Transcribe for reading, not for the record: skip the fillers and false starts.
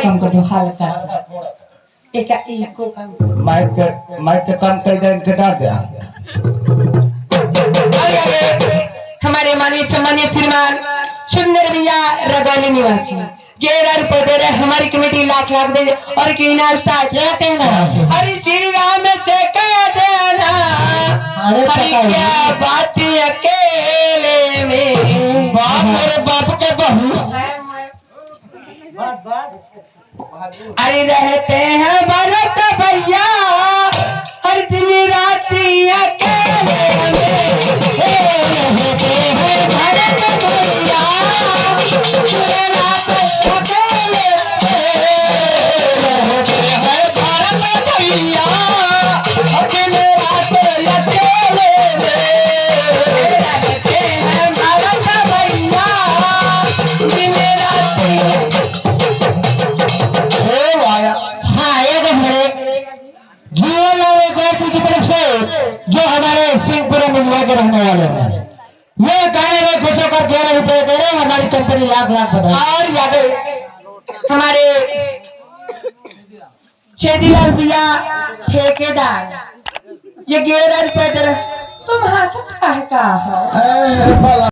कम कर दो हल्का सा एक इको कम माइक के कम कर दे घटा दे। हमारे माननीय सम्मानीय श्रीमान सुंदर भैया रगौली निवासी 11 रुपए दे रहे हमारी कमेटी लाख लाख दे और कीना स्टार्ट क्या कहना हरि श्री राम से कह देना हरि क्या बात अकेले में बाप मेरे बाप के बहू अरे रहते हैं भरत भैया हर दिन रात अकेले में रहते हैं भरत भैया जो हमारे सिंहपुरा मिलिया के रहने वाले हैं ये गाने में खुश होकर 11 रुपए दे रहे हमारी कंपनी लाख लाख बता और यादव हमारे छेदीलाल भैया ठेकेदार ये 11 रुपए दे रहे तुम हंसत काहे का है